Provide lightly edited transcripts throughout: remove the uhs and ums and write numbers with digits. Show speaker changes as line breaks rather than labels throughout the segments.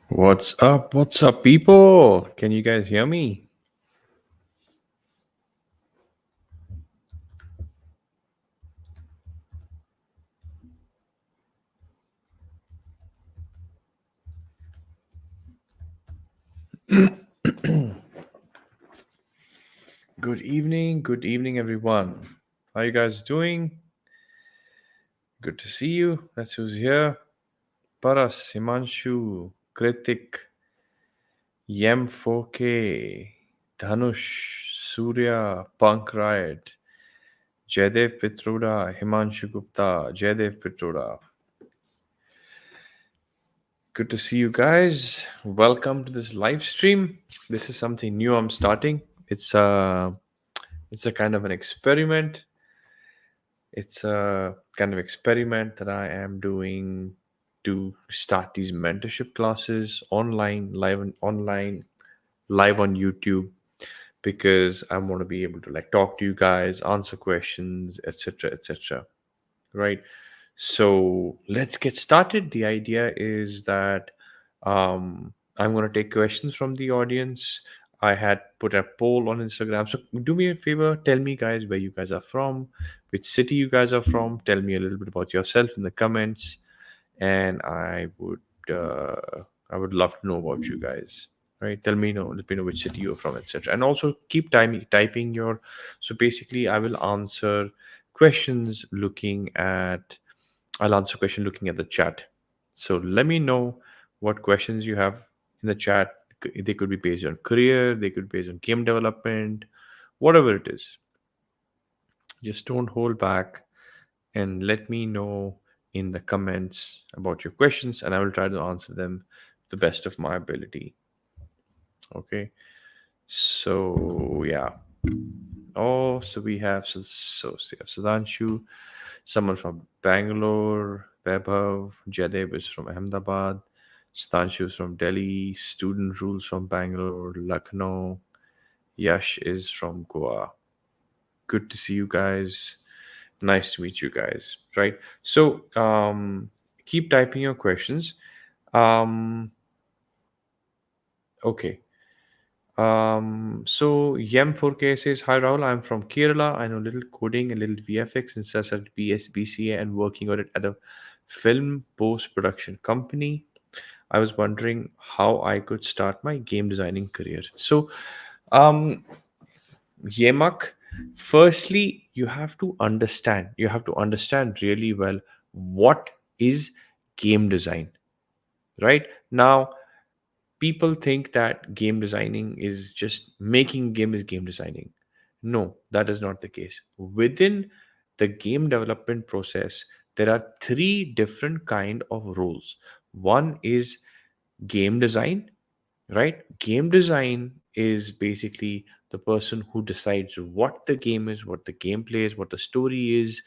What's up? What's up, people? Can you guys hear me? Good evening, everyone. How you guys doing? Good to see you. That's who's here. Paras, Himanshu, Kritik, Yem 4K, Dhanush, Surya, Punk Riot, Jaidev Pitroda, Himanshu Gupta, Jaidev Pitroda. Good to see you guys. Welcome to this live stream. This is something new I'm starting. It's a kind of an experiment. It's a kind of experiment that I am doing to start these mentorship classes online, live on YouTube, because I want to be able to like talk to you guys, answer questions, etc., etc. Right? So let's get started. The idea is that I'm going to take questions from the audience. I had put a poll on Instagram. So do me a favor, tell me, guys, where you guys are from, which city you guys are from. Tell me a little bit about yourself in the comments, and I would love to know about you guys. Right? Let me know which city you're from, etc. And also keep typing your. So basically, I will answer questions looking at I'll answer a question looking at the chat. So let me know what questions you have in the chat. They could be based on career, they could be based on game development, whatever it is. Just don't hold back and let me know in the comments about your questions, and I will try to answer them to the best of my ability. Okay. So yeah. Oh, so we have Sudhanshu, someone from Bangalore, Vaibhav, Jadev is from Ahmedabad, Stanshu is from Delhi, Student Rules from Bangalore, Lucknow, Yash is from Goa. Good to see you guys. Nice to meet you guys. Right. So keep typing your questions. Okay. So Yem4K says, Hi Rahul, I'm from Kerala. I know little coding and little VFX since I started BCA and working on it at a film post-production company. I was wondering how I could start my game designing career. So, um, Yemak, firstly, you have to understand really well what is game design, right? Now, people think that game designing is just making game is game designing. No, that is not the case. Within the game development process, there are three different kind of roles. One is game design, right? Game design is basically the person who decides what the game is, what the gameplay is, what the story is,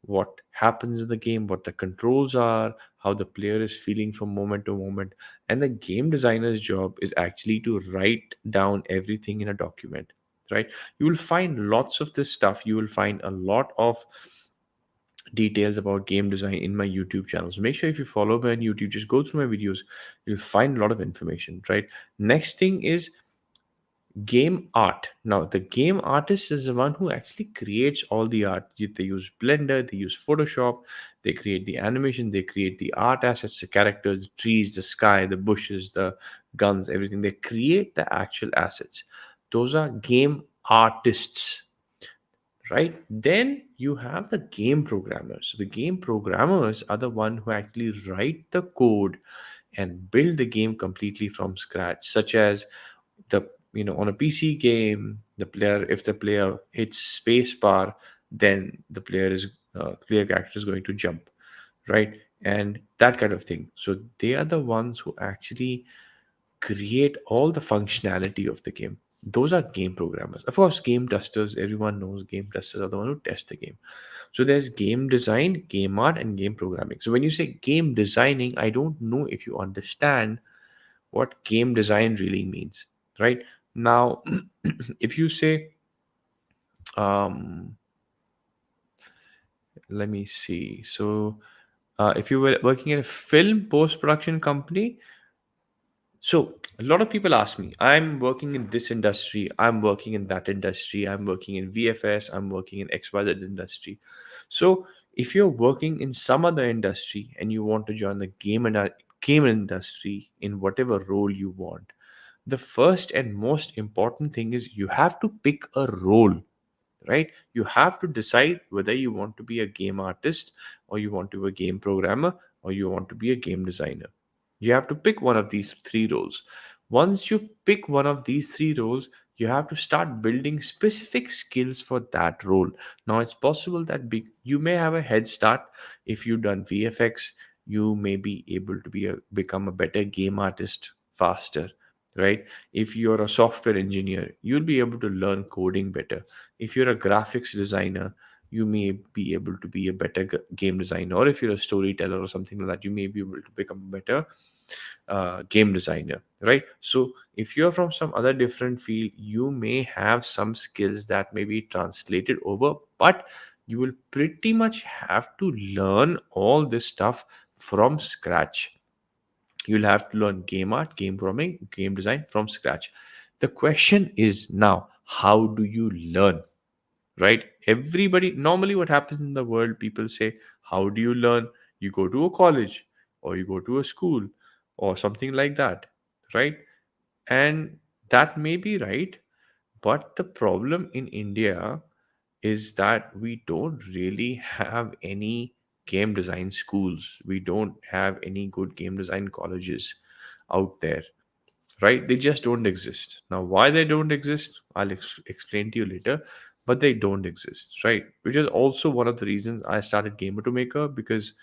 what happens in the game, what the controls are, how the player is feeling from moment to moment. And the game designer's job is actually to write down everything in a document, right? You will find lots of this stuff. You will find a lot of details about game design in my YouTube channel. So make sure if you follow me on YouTube, just go through my videos. You'll find a lot of information, right? Next thing is game art. Now the game artist is the one who actually creates all the art. They use Blender, they use Photoshop, they create the animation, they create the art assets, the characters, the trees, the sky, the bushes, the guns, everything. They create the actual assets. Those are game artists, right? Then you have the game programmers. So the game programmers are the one who actually write the code and build the game completely from scratch, such as the on a PC game, the player if the player hits space bar, then player character is going to jump, right? And that kind of thing. So they are the ones who actually create all the functionality of the game. Those are game programmers. Of course, game testers, everyone knows game testers are the one who test the game. So there's game design, game art, and game programming. So when you say game designing, I don't know if you understand what game design really means, right? Now, if you say, um, let me see. So if you were working in a film post production company, So a lot of people ask me, I'm working in this industry, I'm working in that industry, I'm working in VFS, I'm working in XYZ industry. So if you're working in some other industry and you want to join the game industry in whatever role you want, the first and most important thing is you have to pick a role, right? You have to decide whether you want to be a game artist, or you want to be a game programmer, or you want to be a game designer. You have to pick one of these three roles. Once you pick one of these three roles, you have to start building specific skills for that role. Now, it's possible that you may have a head start. If you've done VFX, you may be able to become a better game artist faster, right? If you're a software engineer, you'll be able to learn coding better. If you're a graphics designer, you may be able to be a better game designer. Or if you're a storyteller or something like that, you may be able to become a better game designer, right? So if you're from some other different field, you may have some skills that may be translated over, but you will pretty much have to learn all this stuff from scratch. You'll have to learn game art, game programming, game design from scratch. The question is now, how do you learn? Right? Everybody, normally what happens in the world, people say, how do you learn? You go to a college, or you go to a school, or something like that, right? And that may be right, but the problem in India is that we don't really have any game design schools. We don't have any good game design colleges out there, right? They just don't exist. Now, why they don't exist, I'll explain to you later, but they don't exist, right? Which is also one of the reasons I started Gamer to Maker, because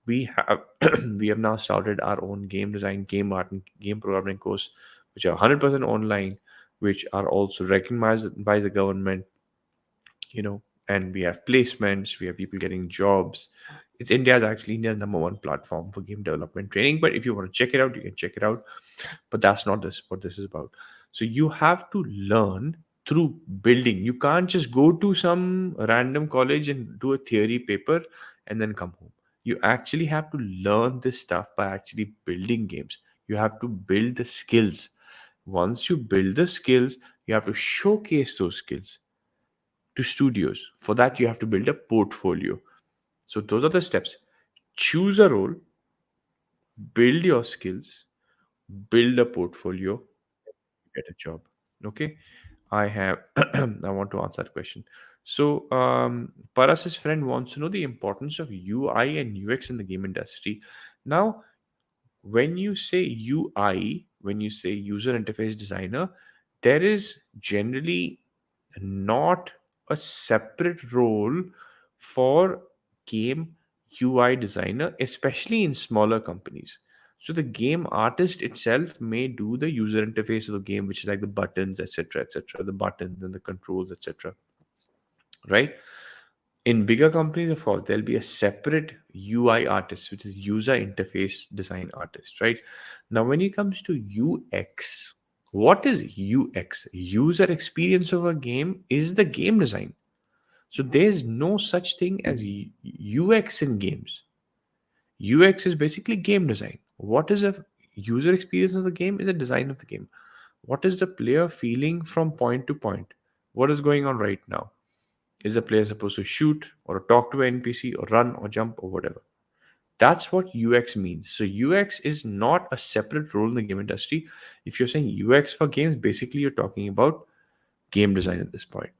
we have we have now started our own game design, game art, and game programming course, which are 100% online, which are also recognized by the government, and we have placements, we have people getting jobs. India's number one platform for game development training. But if you want to check it out, you can check it out. But that's not what this is about. So you have to learn through building. You can't just go to some random college and do a theory paper and then come home. You actually have to learn this stuff by actually building games. You have to build the skills. Once you build the skills, you have to showcase those skills to studios. For that, you have to build a portfolio. So those are the steps. Choose a role, build your skills, build a portfolio, get a job. Okay. I have I want to answer that question. So Paras's friend wants to know the importance of UI and UX in the game industry. Now, when you say UI, when you say user interface designer, there is generally not a separate role for game UI designer, especially in smaller companies. So the game artist itself may do the user interface of the game, which is like the buttons, etc., the buttons and the controls, etc. Right? In bigger companies, of course, there'll be a separate UI artist, which is user interface design artist, right? Now, when it comes to UX, what is UX? User experience of a game is the game design. So there's no such thing as UX in games. UX is basically game design. What is a user experience of the game is a design of the game. What is the player feeling from point to point? What is going on right now? Is the player supposed to shoot or talk to an NPC or run or jump or whatever? That's what UX means. So UX is not a separate role in the game industry. If you're saying UX for games, basically you're talking about game design at this point.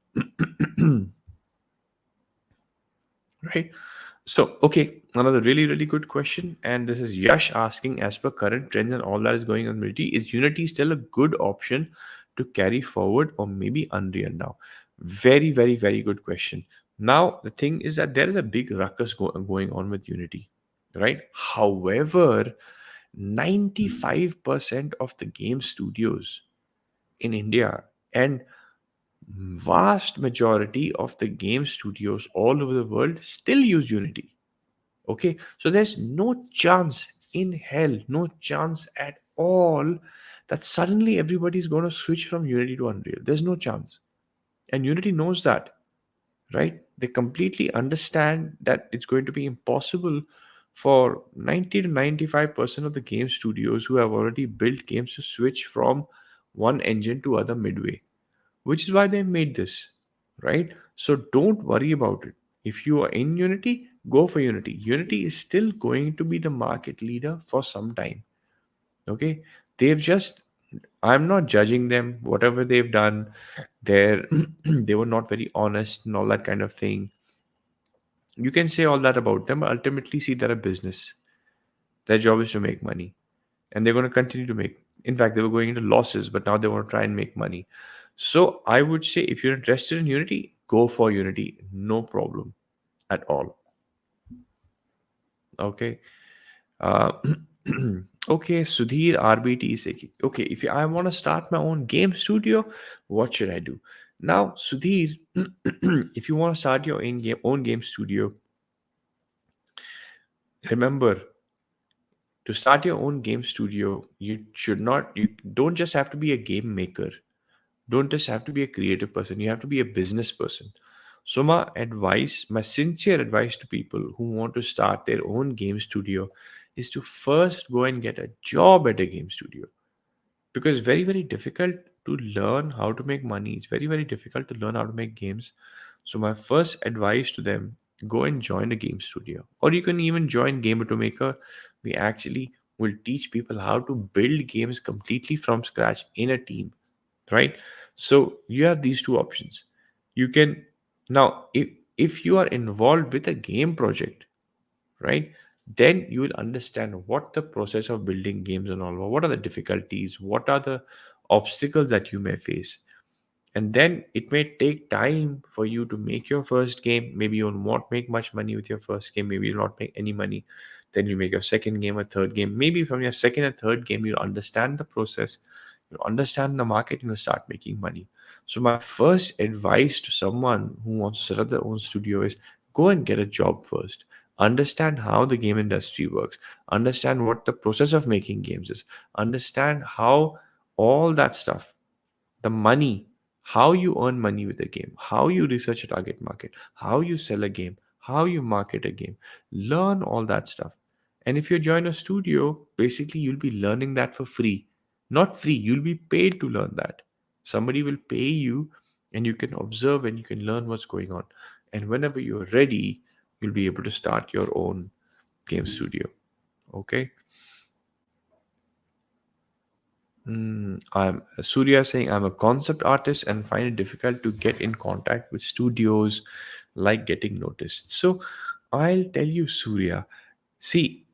Right? So, okay, another really, really good question. And this is Yash asking, as per current trends and all that is going on, Unity, is Unity still a good option to carry forward, or maybe Unreal now? Very, very, very good question. Now, the thing is that there is a big ruckus going on with Unity, right? However, 95% of the game studios in India and vast majority of the game studios all over the world still use Unity. Okay, so there's no chance in hell, no chance at all that suddenly everybody's going to switch from Unity to Unreal. There's no chance. And Unity knows that, right? They completely understand that it's going to be impossible for 90 to 95% of the game studios who have already built games to switch from one engine to other midway, which is why they made this, right? So don't worry about it. If you are in Unity, go for Unity. Unity is still going to be the market leader for some time. Okay, they've just, I'm not judging them, whatever they've done. They're they were not very honest and all that kind of thing. You can say all that about them, but ultimately see they're a business. Their job is to make money, and they're going to continue to make. In fact, they were going into losses, but now they want to try and make money. So I would say if you're interested in Unity, go for Unity, no problem at all. Okay. Uh, okay, Sudhir RBT is like, okay, if I want to start my own game studio, what should I do? Now, Sudhir, if you want to start your own game studio, remember, to start your own game studio, you don't just have to be a game maker. Don't just have to be a creative person. You have to be a business person. So my sincere advice to people who want to start their own game studio is to first go and get a job at a game studio, because it's very very difficult to learn how to make money. It's very very difficult to learn how to make games. So my first advice to them, go and join a game studio, or you can even join Game Automaker. We actually will teach people how to build games completely from scratch in a team, right? So you have these two options. You can, now if you are involved with a game project, right, then you will understand what the process of building games and all, what are the difficulties, what are the obstacles that you may face. And then it may take time for you to make your first game. Maybe you'll not make much money with your first game, maybe you'll not make any money. Then you make your second game, a third game. Maybe from your second and third game you'll understand the process, you'll understand the market, and you'll start making money. So my first advice to someone who wants to set up their own studio is, go and get a job first. Understand how the game industry works, understand what the process of making games is, understand how all that stuff, the money, how you earn money with a game, how you research a target market, how you sell a game, how you market a game. Learn all that stuff. And if you join a studio, basically you'll be learning that for free. Not free, you'll be paid to learn that. Somebody will pay you, and you can observe and you can learn what's going on. And whenever you're ready, you'll be able to start your own game studio. Okay. I'm Surya saying I'm a concept artist and find it difficult to get in contact with studios, like getting noticed. So I'll tell you, Surya, see,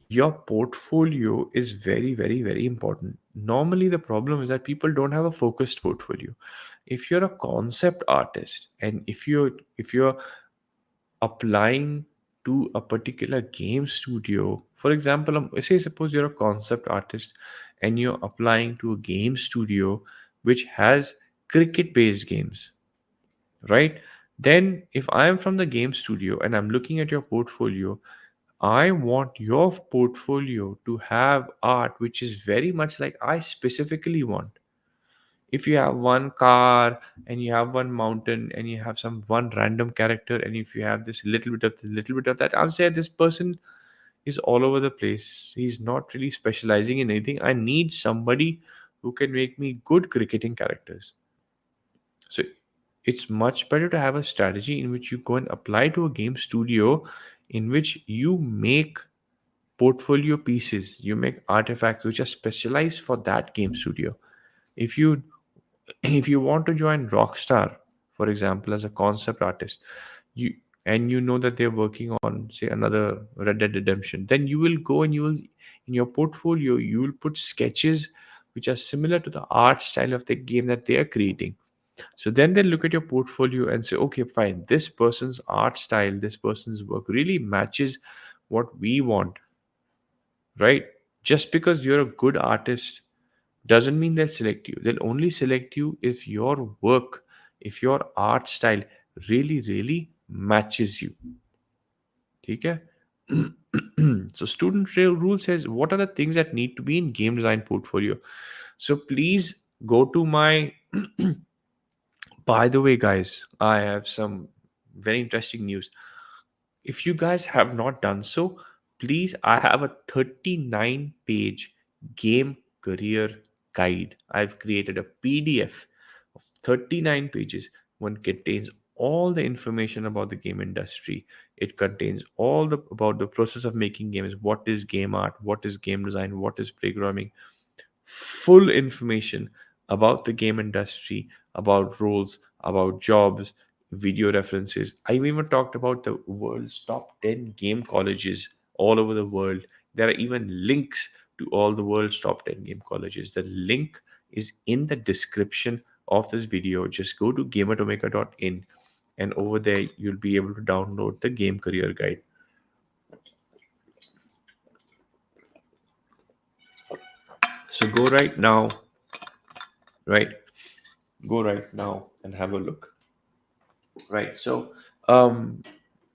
your portfolio is very, very, very important. Normally, the problem is that people don't have a focused portfolio. If you're a concept artist, and if you're applying to a particular game studio, for example, say suppose you're a concept artist and you're applying to a game studio which has cricket based games, right? Then if I'm from the game studio and I'm looking at your portfolio, I want your portfolio to have art which is very much like I specifically want. If you have one car and you have one mountain and you have some one random character, and if you have this little bit of this, little bit of that, I'll say this person is all over the place. He's not really specializing in anything. I need somebody who can make me good cricketing characters. So it's much better to have a strategy in which you go and apply to a game studio, in which you make portfolio pieces, you make artifacts which are specialized for that game studio. If you if you want to join Rockstar, for example, as a concept artist, you and you know that they're working on, say, another Red Dead Redemption, then you will go and you will, in your portfolio, you will put sketches which are similar to the art style of the game that they are creating. So then they look at your portfolio and say, okay, fine, this person's art style, this person's work really matches what we want, right? Just because you're a good artist doesn't mean they'll select you. They'll only select you if your work, if your art style really, really matches you. Okay? So student rule says, what are the things that need to be in game design portfolio? So please go to my, by the way, guys, I have some very interesting news. If you guys have not done so, please, I have a 39-page game career guide. I've created a PDF of 39 pages. One contains all the information about the game industry. It contains all the about the process of making games, what is game art, what is game design, what is programming, full information about the game industry, about roles, about jobs, video references. I've even talked about the world's top 10 game colleges all over the world. There are even links to all the world's top 10 game colleges. The link is in the description of this video. Just go to gameatomica.in, and over there you'll be able to download the game career guide. So right? Go right now and have a look. Right. So, um,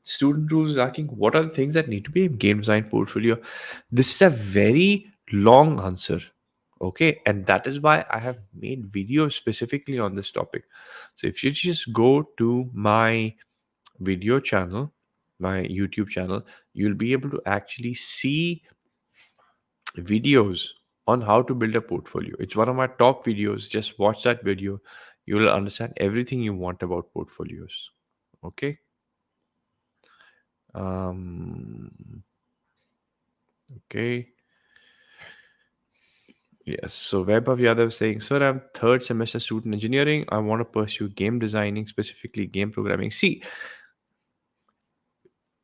student rules is asking what are the things that need to be in game design portfolio. This is a very long answer. Okay, and that is why I have made videos specifically on this topic. So if you just go to my video channel, my YouTube channel, you'll be able to actually see videos on how to build a portfolio. It's one of my top videos. Just watch that video. You will understand everything you want about portfolios. Okay. Um, okay. Yes. So Vaibhav Yadav saying, Sir, I'm third semester student engineering. I want to pursue game designing, specifically game programming. See,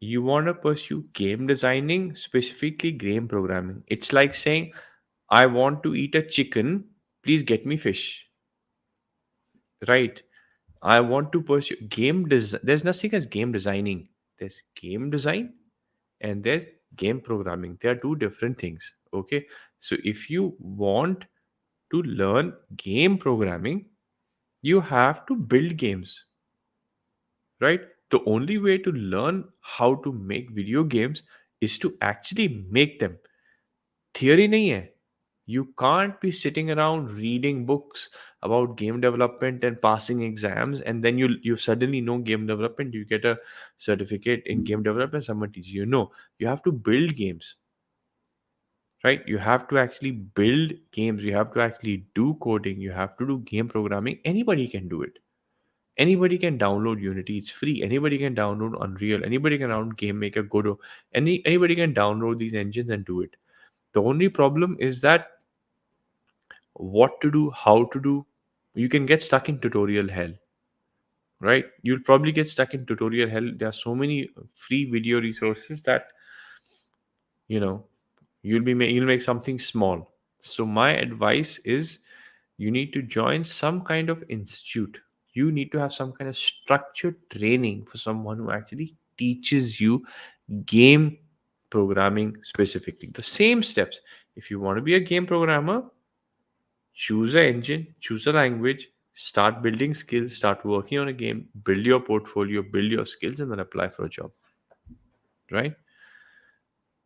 you want to pursue game designing, specifically game programming. It's like saying, I want to eat a chicken. Please get me fish. Right. I want to pursue game design. There's nothing as game designing. There's game design and there's game programming. They are two different things. Okay. So if you want to learn game programming, you have to build games, right? The only way to learn how to make video games is to actually make them. Theory nahi hai. You can't be sitting around reading books about game development and passing exams, and then you suddenly know game development. You get a certificate in game development. Someone teaches you. No, you have to build games, right? You have to actually build games. You have to actually do coding. You have to do game programming. Anybody can do it. Anybody can download Unity. It's free. Anybody can download Unreal. Anybody can download Game Maker, Godot. Anybody can download these engines and do it. The only problem is that what to do, how to do, you can get stuck in tutorial hell, right? You'll probably get stuck in tutorial hell. There are so many free video resources that you know you'll make something small. So my advice is you need to join some kind of institute. You need to have some kind of structured training for someone who actually teaches you game programming specifically. The same steps. If you want to be a game programmer, choose an engine, choose a language, start building skills, start working on a game, build your portfolio, build your skills, and then apply for a job. Right?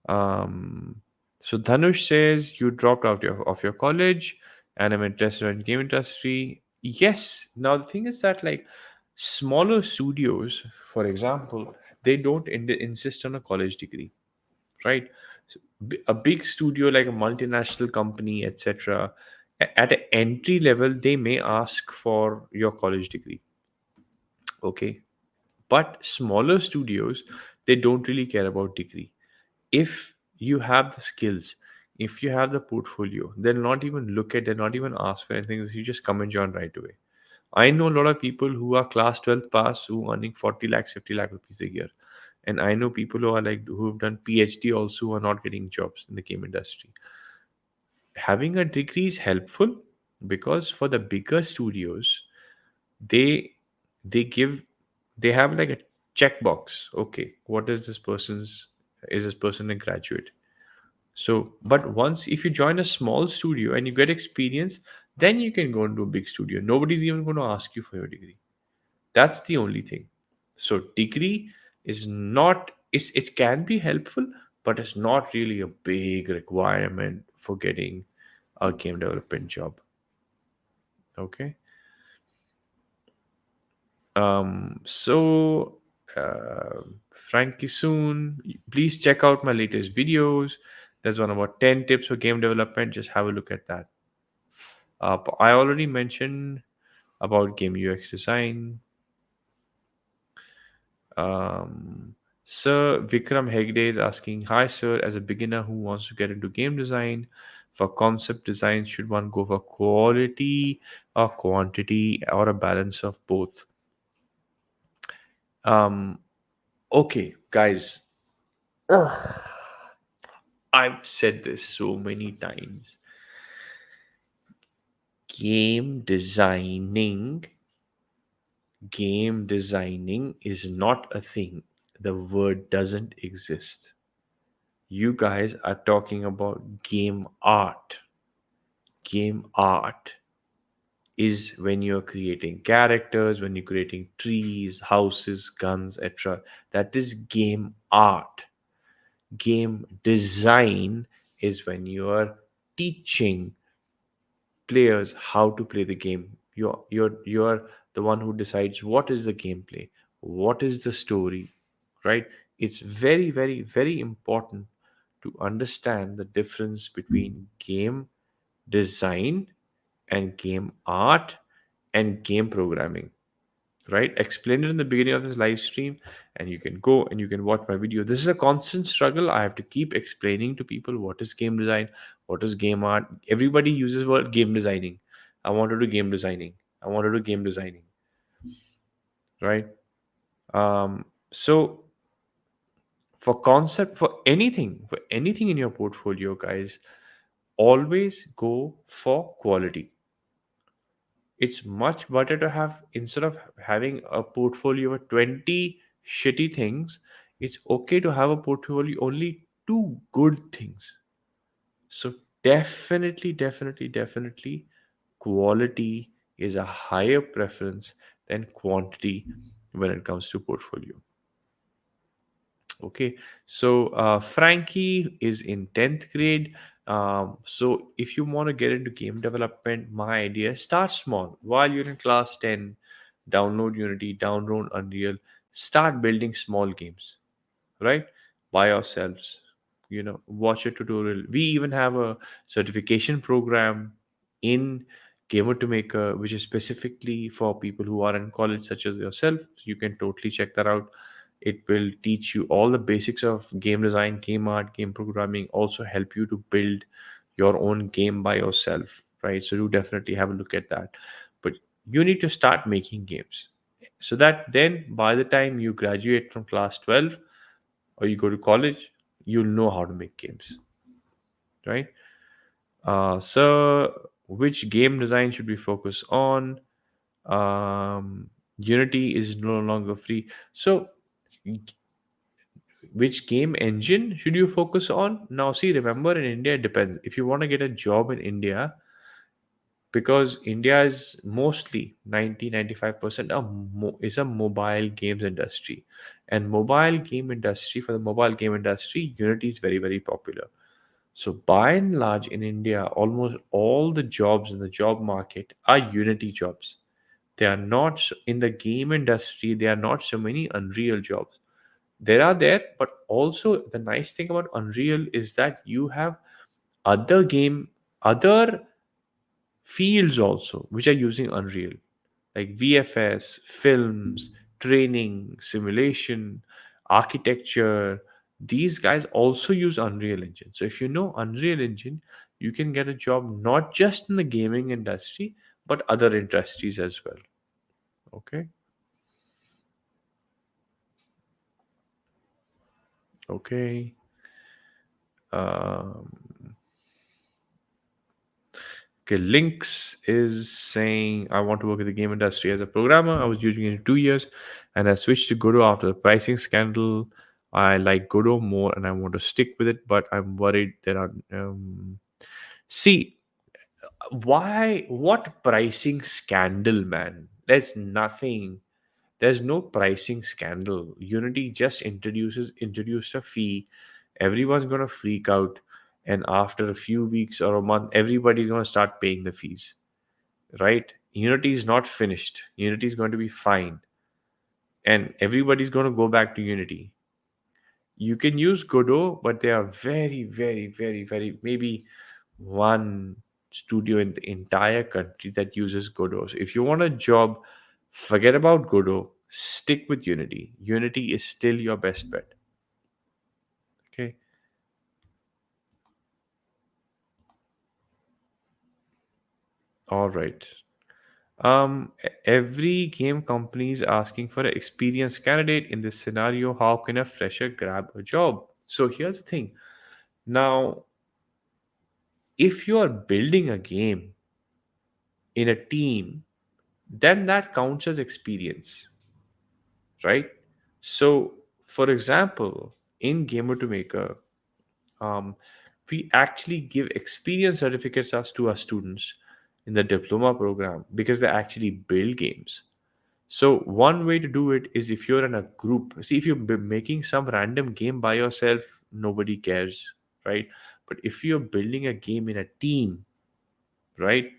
Um, so Dhanush says you dropped out of your college and I'm interested in game industry. Yes. Now the thing is that like smaller studios, for example, they don't insist on a college degree, right? So, a big studio like a multinational company, etc., at an entry level, they may ask for your college degree. Okay, but smaller studios, they don't really care about degree. If you have the skills, if you have the portfolio, they'll not even look at, they'll not even ask for anything. You just come and join right away. I know a lot of people who are class 12 pass who are earning 40 lakhs, 50 lakh rupees a year. And I know people who are like who've done PhD also who are not getting jobs in the game industry. Having a degree is helpful because for the bigger studios, they they give they have like a checkbox. Okay, what is this person's is this person a graduate? So, but once if you join a small studio and you get experience, then you can go into a big studio. Nobody's even going to ask you for your degree. That's the only thing. So degree is not it can be helpful, but it's not really a big requirement for getting a game development job. Okay. So Frankie soon. Please check out my latest videos. There's one about 10 tips for game development. Just have a look at that. I already mentioned about game UX design. Um, Sir Vikram Hegde is asking, hi sir, as a beginner who wants to get into game design, for concept design, should one go for quality or quantity or a balance of both? Um, okay, guys, I've said this so many times. Game designing, game designing is not a thing. The word doesn't exist. You guys are talking about game art. Game art is when you're creating characters, when you're creating trees, houses, guns, etc. That is game art. Game design is when you are teaching players how to play the game. You're the one who decides what is the gameplay, what is the story, right? It's very, very, very important to understand the difference between game design and game art and game programming, right? Explain it in the beginning of this live stream, and you can go and you can watch my video. This is a constant struggle. I have to keep explaining to people what is game design, what is game art. Everybody uses word game designing. I want to do game designing. I want to do game designing, right? So for anything in your portfolio, guys, always go for quality. It's much better to have, instead of having a portfolio of 20 shitty things, it's okay to have a portfolio only two good things. So definitely quality is a higher preference than quantity when it comes to portfolio. Okay, so Frankie is in 10th grade. So if you want to get into game development, my idea is start small. While you're in class 10, download Unity, download Unreal, start building small games, right? By ourselves. Watch a tutorial. We even have a certification program in Gamer to Maker, which is specifically for people who are in college, such as yourself. So you can totally check that out. It will teach you all the basics of game design, game art, game programming, also help you to build your own game by yourself, right? So you definitely have a look at that. But you need to start making games so that then by the time you graduate from class 12 or you go to college, you'll know how to make games, right? So which game design should we focus on? Unity is no longer free. So which game engine should you focus on? Now, see, remember, in India, it depends. If you want to get a job in India, because India is mostly 90-95% is a mobile games industry, and mobile game industry, for the mobile game industry, Unity is very, very popular. So by and large in India, almost all the jobs in the job market are Unity jobs. They are not in the game industry. There are not so many Unreal jobs. There are there, but also the nice thing about Unreal is that you have other fields also which are using Unreal, like VFS, films, training, simulation, architecture. These guys also use Unreal Engine. So if you know Unreal Engine, you can get a job not just in the gaming industry, but other industries as well. Okay. Okay. Um, Okay, Lynx is saying, I want to work in the game industry as a programmer. I was using it in 2 years and I switched to Godot after the pricing scandal. I like Godot more and I want to stick with it, but I'm worried there are. See, what pricing scandal, man? There's nothing. There's no pricing scandal. Unity just introduced a fee. Everyone's gonna freak out, and after a few weeks or a month, everybody's gonna start paying the fees, right? Unity is not finished. Unity is going to be fine, and everybody's going to go back to Unity. You can use Godot, but there are very, very, very, very, maybe one studio in the entire country that uses Godot. So if you want a job, forget about Godot, stick with Unity. Unity is still your best bet. Okay. All right. Every game company is asking for an experienced candidate. In this scenario, how can a fresher grab a job? So here's the thing. Now, if you are building a game in a team, then that counts as experience, right? So, for example, in Gamer to Maker, um, we actually give experience certificates as to our students in the diploma program because they actually build games. So one way to do it is if you're in a group. See, if you're making some random game by yourself, nobody cares, right? But if you're building a game in a team, right,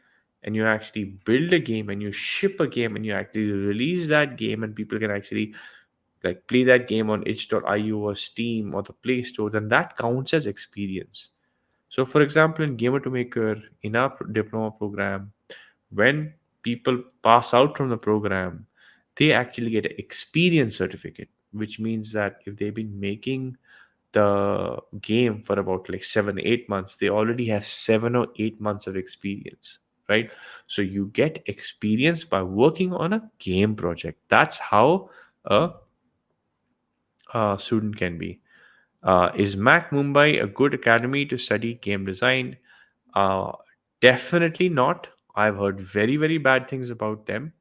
and you actually build a game and you ship a game and you actually release that game and people can actually like play that game on itch.io or Steam or the Play Store, then that counts as experience. So, for example, in Gamer to Maker, in our diploma program, when people pass out from the program, they actually get an experience certificate, which means that if they've been making the game for about like 7 8 months, they already have 7 or 8 months of experience, right? So you get experience by working on a game project. That's how a student can be. Is Mac Mumbai a good academy to study game design? Uh, Definitely not. I've heard very, very bad things about them,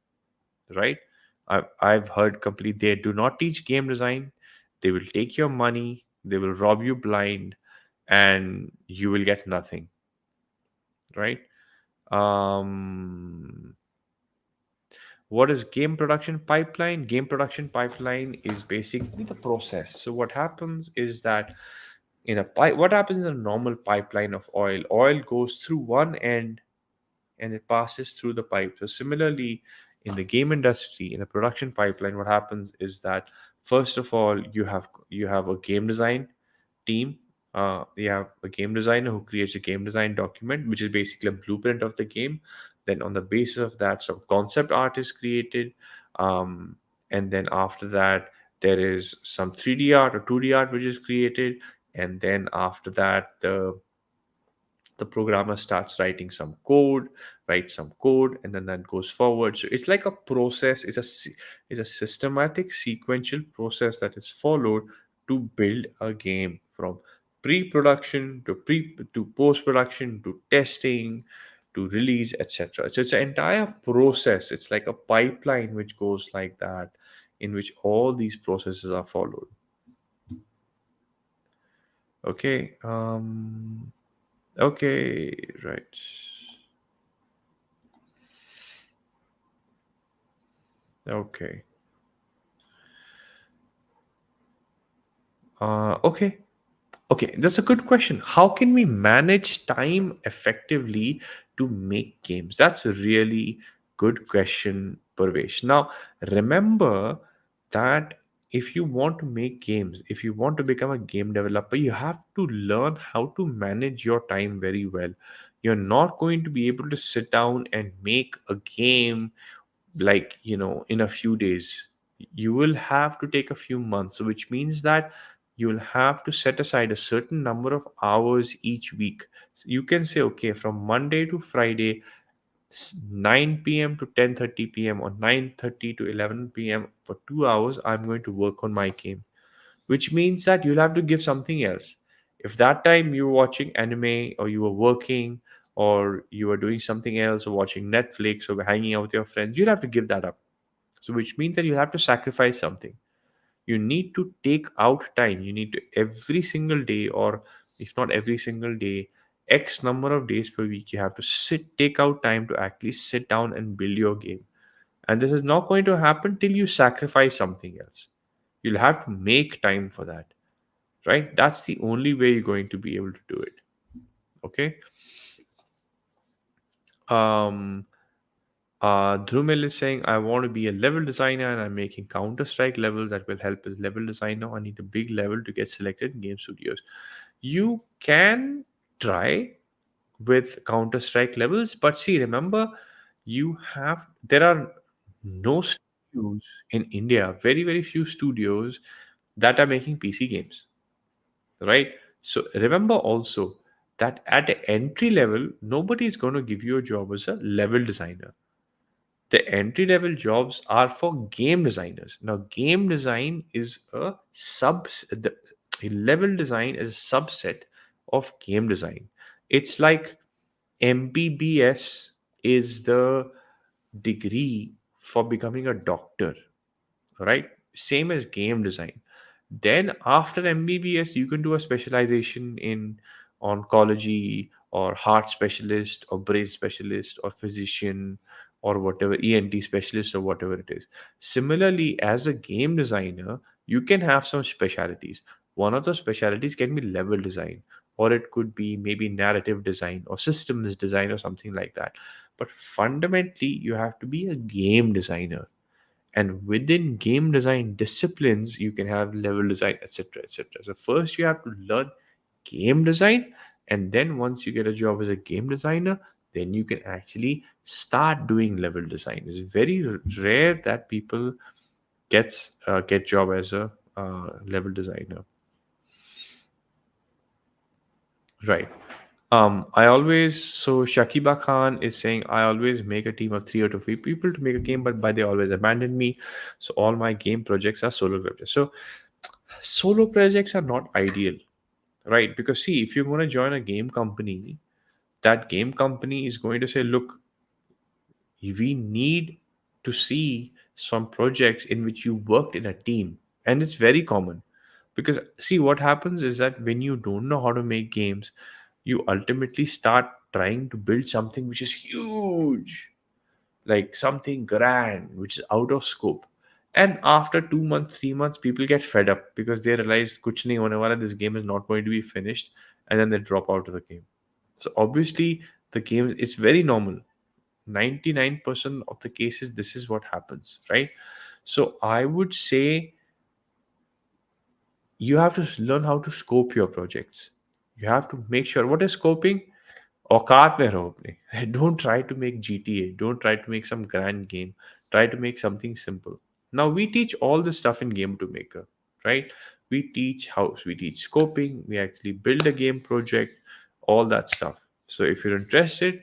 right? I've heard complete they do not teach game design. They will take your money, they will rob you blind, and you will get nothing, right? Um, what is game production pipeline? Game production pipeline is basically the process. So what happens is that in a pipe, what happens in a normal pipeline of oil? Oil goes through one end and it passes through the pipe. So similarly, in the game industry, in the production pipeline, what happens is that first of all, you have a game design team. You have a game designer who creates a game design document, which is basically a blueprint of the game. Then on the basis of that, some concept art is created, um, and then after that, there is some 3D art or 2D art which is created, and then after that, the programmer starts writing some code, writes some code, and then that goes forward. So it's like a process. It's a systematic sequential process that is followed to build a game from pre-production to post-production to testing to release, etc. So it's an entire process. It's like a pipeline which goes like that, in which all these processes are followed. Okay. Okay, right. Okay. Okay. Okay, that's a good question. How can we manage time effectively to make games? That's a really good question, Parvesh. Now, remember that if you want to make games, if you want to become a game developer, you have to learn how to manage your time very well. You're not going to be able to sit down and make a game like in a few days. You will have to take a few months, so which means that you'll have to set aside a certain number of hours each week. So you can say, okay, from Monday to Friday, 9 p.m. to 10:30 p.m. or 9:30 to 11 p.m. for 2 hours, I'm going to work on my game, which means that you'll have to give something else. If that time you were watching anime or you were working or you were doing something else or watching Netflix or hanging out with your friends, you'll have to give that up. So, which means that you have to sacrifice something. You need to take out time. You need to every single day, or if not every single day, X number of days per week, you have to take out time to actually sit down and build your game. And this is not going to happen till you sacrifice something else. You'll have to make time for that, right? That's the only way you're going to be able to do it. Okay. Um, Drumel is saying, I want to be a level designer and I'm making Counter Strike levels that will help as level designer. I need a big level to get selected in game studios. You can try with Counter Strike levels, but see, remember, there are no studios in India, very, very few studios that are making PC games, right? So remember also that at the entry level, nobody is going to give you a job as a level designer. The entry level jobs are for game designers. Now, game design is level design is a subset of game design. It's like MBBS is the degree for becoming a doctor, right? Same as game design. Then after MBBS, you can do a specialization in oncology or heart specialist or brain specialist or physician or whatever, ENT specialist or whatever it is. Similarly, as a game designer, you can have some specialities. One of those specialities can be level design, or it could be maybe narrative design or systems design or something like that. But fundamentally, you have to be a game designer, and within game design disciplines you can have level design, etc., etc. So first you have to learn game design, and then once you get a job as a game designer, then you can actually start doing level design. It's very rare that people get job as a level designer, right? Shakiba Khan is saying, I always make a team of 3 or 4 people to make a game, but they always abandon me. So all my game projects are solo projects. So solo projects are not ideal, right? Because see, if you're going to join a game company, that game company is going to say, look, we need to see some projects in which you worked in a team. And it's very common, because see, what happens is that when you don't know how to make games, you ultimately start trying to build something which is huge, like something grand which is out of scope. And after 2 months, 3 months, people get fed up because they realize kuch nahi hone wala, this game is not going to be finished, and then they drop out of the game. So obviously, the game, it's very normal. 99% of the cases, this is what happens, right? So I would say you have to learn how to scope your projects. You have to make sure what is scoping. औकात में रहो अपने. Don't try to make GTA. Don't try to make some grand game. Try to make something simple. Now we teach all this stuff in Game to Maker, right? We teach scoping. We actually build a game project, all that stuff. So if you're interested,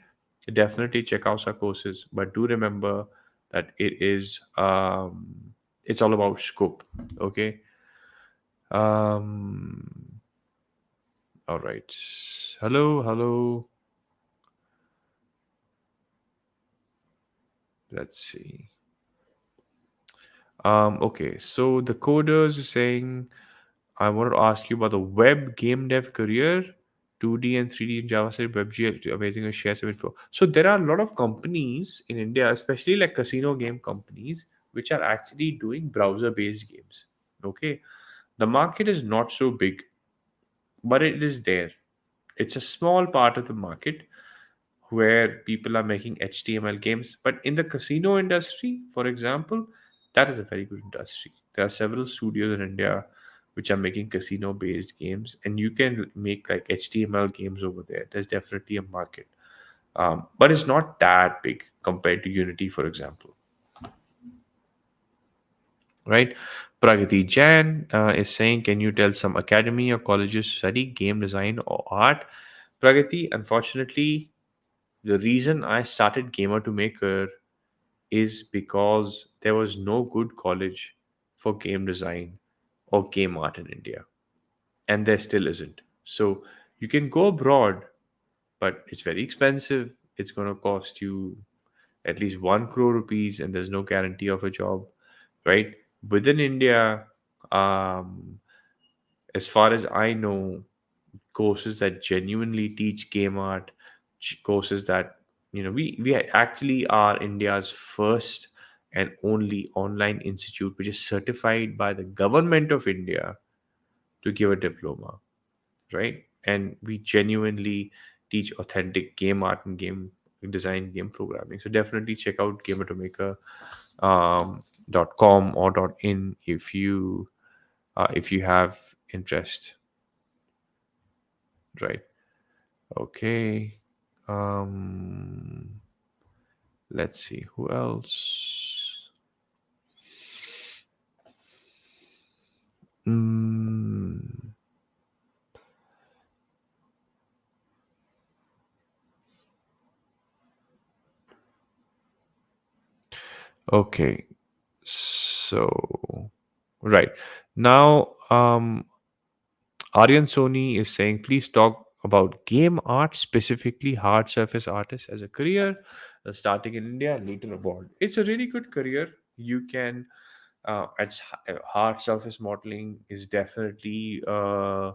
definitely check out our courses. But do remember that it's all about scope. Okay. Um. All right. Hello. Hello. Let's see. Okay, so the coders is saying, I wanted to ask you about the web game dev career, 2D and 3D in JavaScript, WebGL, amazing, and share some info. So there are a lot of companies in India, especially like casino game companies, which are actually doing browser-based games. Okay, the market is not so big, but it is there. It's a small part of the market where people are making HTML games. But in the casino industry, for example, that is a very good industry. There are several studios in India which are making casino based games, and you can make like HTML games over there. There's definitely a market. But it's not that big compared to Unity, for example, right? Pragati Jan is saying, can you tell some academy or colleges to study game design or art? Pragati, unfortunately, the reason I started Gamer to Maker is because there was no good college for game design or game art in India, and there still isn't. So you can go abroad, but it's very expensive. It's going to cost you at least 1 crore rupees, and there's no guarantee of a job, right? Within India, um, as far as I know, courses that genuinely teach game art, courses that, we actually are India's first and only online institute which is certified by the government of India to give a diploma, right? And we genuinely teach authentic game art and design, game programming. So definitely check out .com or .in if you have interest, right? Okay. Um, let's see who else. Mm, okay. So right now, Aryan Sony is saying, please talk about game art, specifically hard surface artist as a career, starting in India and later abroad. It's a really good career. You can, hard surface modeling is definitely a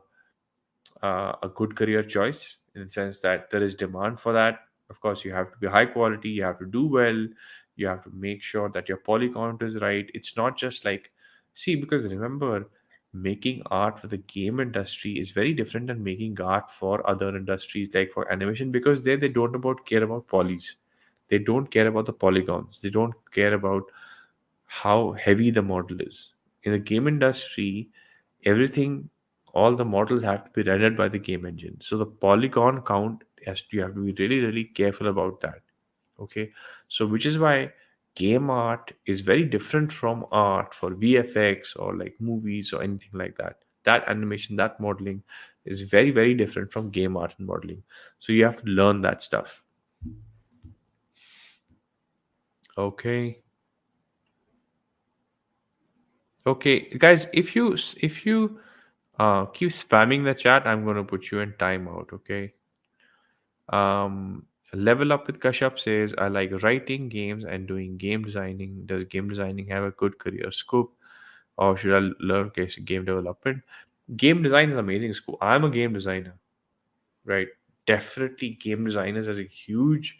good career choice in the sense that there is demand for that. Of course, you have to be high quality, you have to do well, you have to make sure that your poly count is right. It's not just like, see, because remember, making art for the game industry is very different than making art for other industries like for animation, because there they don't about care about polys. They don't care about the polygons. They don't care about how heavy the model is. In the game industry, everything, all the models have to be rendered by the game engine. So the polygon count has to, you have to be really, really careful about that. Okay. So which is why game art is very different from art for VFX or like movies or anything like that. That animation, that modeling is very, very different from game art and modeling. So you have to learn that stuff. Okay. Okay, guys, if you keep spamming the chat, I'm going to put you in timeout. Okay. Um, Level Up with Kashyap says, I like writing games and doing game designing. Does game designing have a good career scope, or should I learn game development? Game design is amazing scope. I'm a game designer, right? Definitely game designers has a huge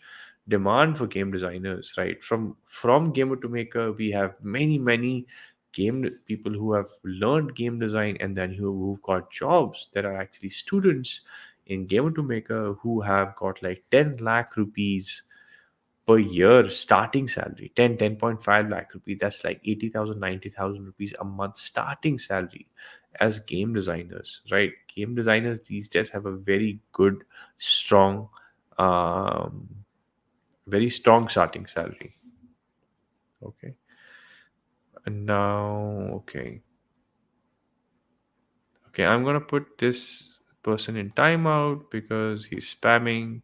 demand for game designers, right? From gamer to maker, we have many game people who have learned game design and then who've got jobs. There are actually students in gamer to maker who have got like 10 lakh rupees per year starting salary. 10.5 lakh rupees, that's like 80,000, 90,000 rupees a month starting salary as game designers, right? Game designers these days have a very good, strong, um, very strong starting salary. Okay. And now, okay, I'm gonna put this person in timeout because he's spamming.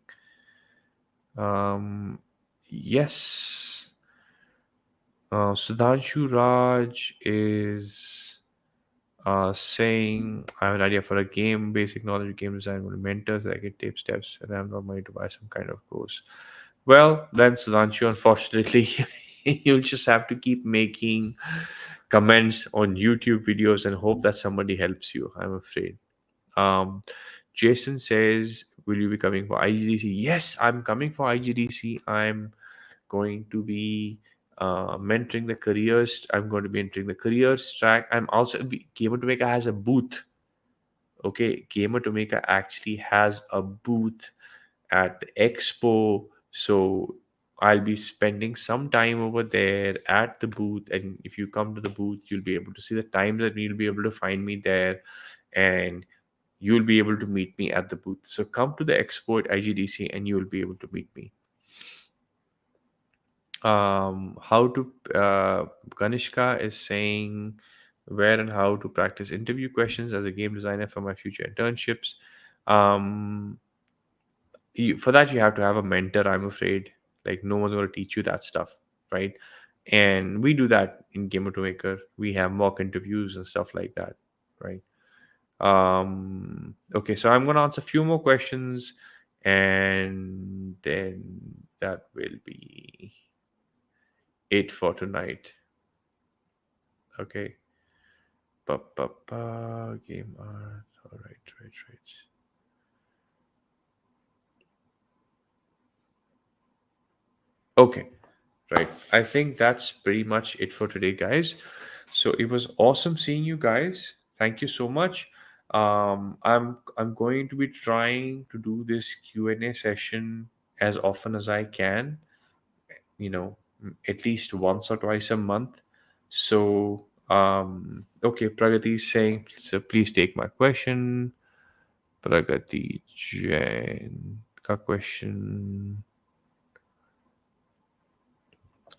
Yes. Sudhanshu Raj is saying, I have an idea for a game, basic knowledge, game design, with mentors, I get tape steps, and I'm not money to buy some kind of course. Well, then, Sudhanshu, unfortunately, you'll just have to keep making comments on YouTube videos and hope that somebody helps you, I'm afraid. Um, Jason says, will you be coming for IGDC? Yes, I'm coming for IGDC. I'm going to be mentoring the careers. I'm going to be entering the careers track. I'm also Gamer to Maker has a booth. Okay, Gamer to Maker actually has a booth at the expo. So I'll be spending some time over there at the booth. And if you come to the booth, you'll be able to see the times that you'll be able to find me there. And you'll be able to meet me at the booth. So come to the expo at IGDC and you'll be able to meet me. How to Kanishka is saying where and how to practice interview questions as a game designer for my future internships. um for that you have to have a mentor, I'm afraid. Like no one's going to teach you that stuff, right? And we do that in Gamer to Maker. We have mock interviews and stuff like that, right? Okay, so I'm going to answer a few more questions and then that will be it for tonight. Okay. Game art. All right, right. Okay, right. I think that's pretty much it for today, guys. So it was awesome seeing you guys. Thank you so much. I'm going to be trying to do this Q&A session as often as I can, at least once or twice a month. So, okay, Pragati is saying, so please take my question. Pragati Jain ka question.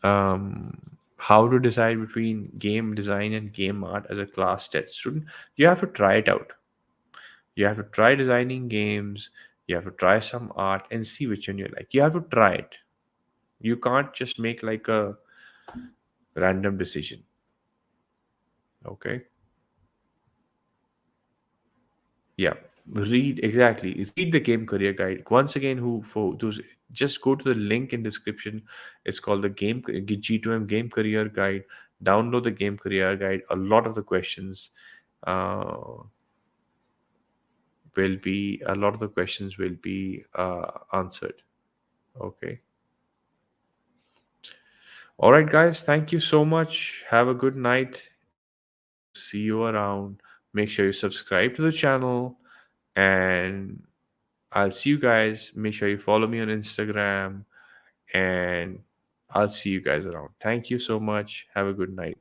How to decide between game design and game art as a class test student? You have to try it out. You have to try designing games. You have to try some art and see which one you like. You have to try it. You can't just make like a random decision. Okay. Yeah. Read exactly. Read the game career guide. Once again, who for those, just go to the link in description. It's called the G2M game career guide. Download the game career guide. A lot of the questions uh, will be answered. Okay. All right, guys. Thank you so much. Have a good night. See you around. Make sure you subscribe to the channel, and I'll see you guys. Make sure you follow me on Instagram, and I'll see you guys around. Thank you so much. Have a good night.